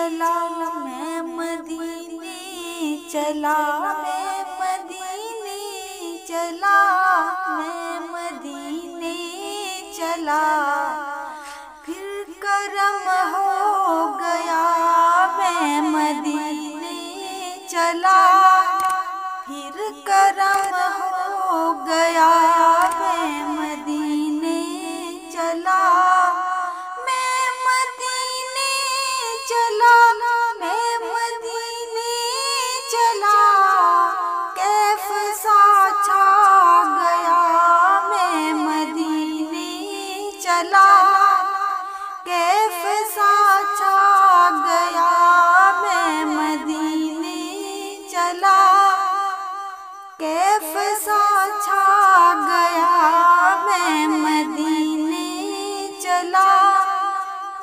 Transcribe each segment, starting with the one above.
चला मैं मदीने चला, मैं मदीने चला, मैं मदीने चला। फिर करम हो गया मैं मदीने चला, फिर करम हो गया मैं मदीने चला। मैं मदीने चला, मैं मदीने चला, कैफ सा छा गया मैं मदीने चला, कैफ सा छा गया मैं मदीने चला, कैफ सा छा गया मैं मदीने चला।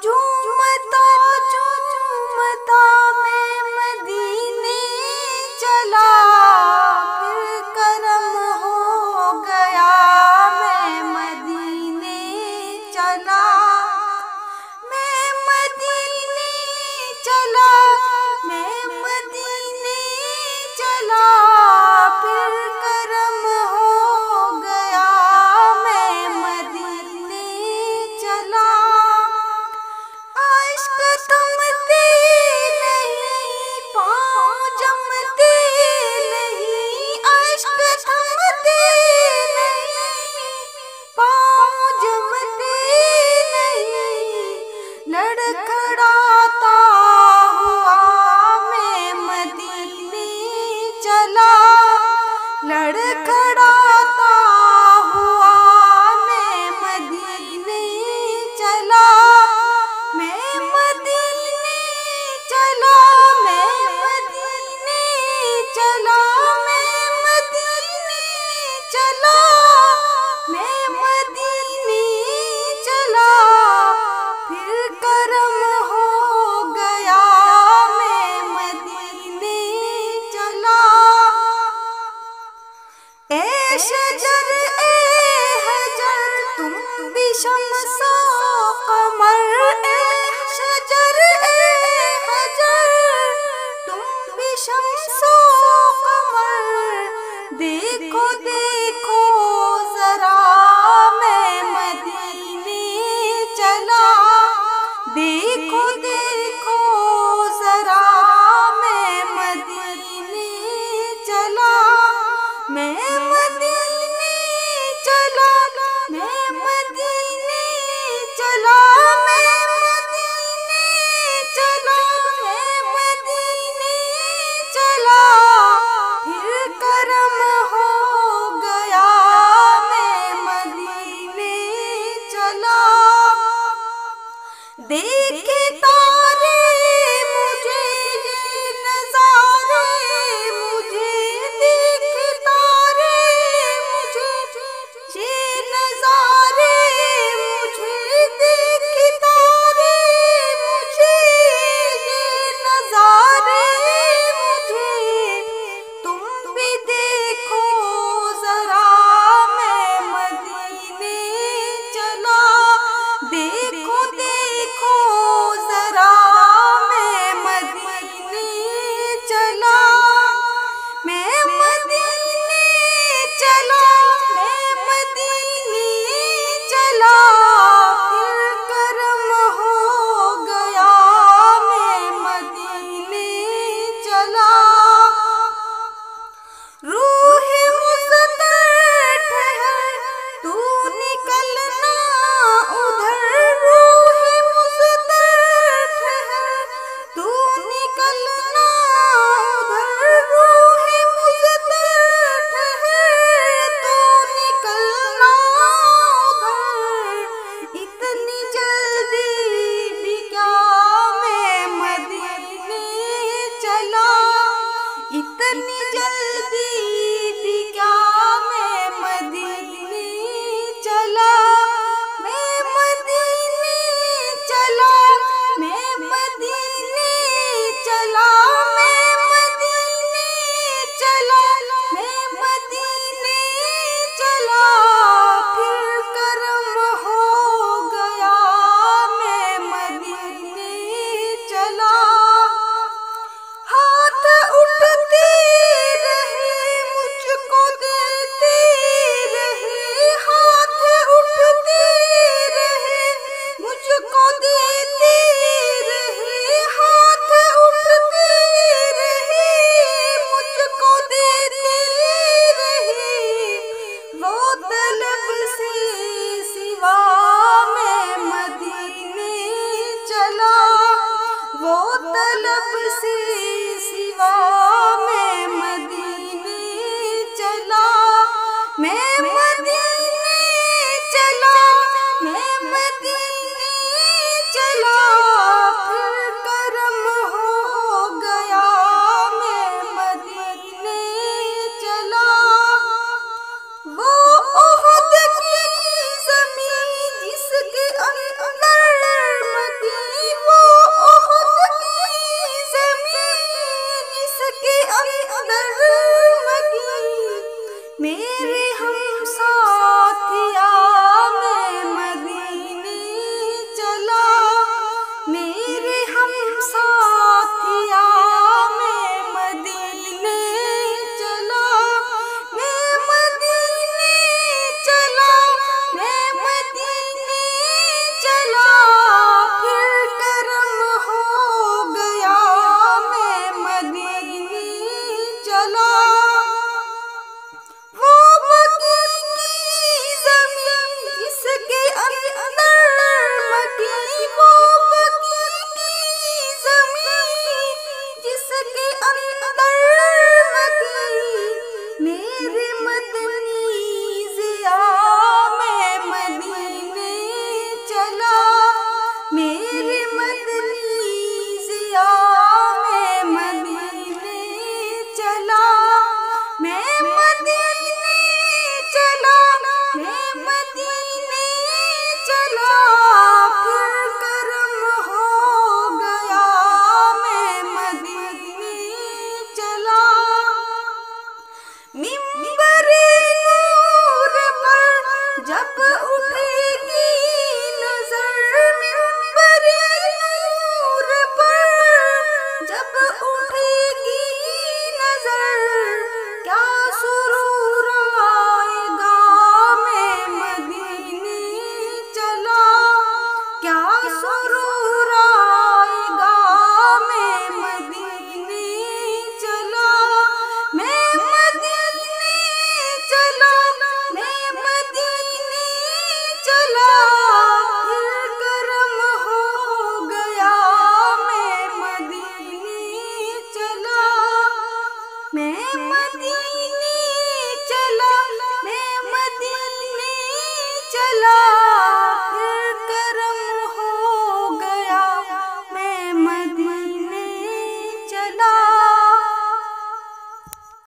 झूमता झूमता मैं मदीने चला, फिर करम हो गया मैं मदीने चला। मैं मदीने चला, मैं मदीने चला, फिर करम हो गया मैं मदीने चला। इश्क थमते नहीं पाँव जमते नहीं, इश्क थमते नहीं पाँव जमते नहीं, लड़खड़ाता हुआ मैं मदीने चला, लड़खड़ाता हुआ मैं मदीने चला। मैं मदीने चला, मैं मदीने चला, मैं मदीने चला, मैं मदीने चला, फिर करम हो गया मैं मदीने चला। ए शजर ए हजर तुम भी शम्सो कमर, ए शजर ए हजर तुम भी शम्सो कमर। देखो देखो जरा मैं मदीने चला, देखो देखो जरा मैं मदीने चला। मैं मदीने चला, मैं मदीने चला, मैं मदीने चला, मैं मदीने चला, फिर करम हो गया मैं मदीने चला। देखे तारे मुझे ये नज़ारे मुझे, देखे तारे मुझे ये नज़ारे मुझे, देखे तारे मुझे ये नज़ारे मुझे। तुम भी देखो जरा मैं मदीने चला, देखो देखो मुस्कुराएगा। मैं मदीने चला, मैं मदीने चला, मैं मदीने चला, फिर करम हो गया। मैं मदीने चला, मैं मदीने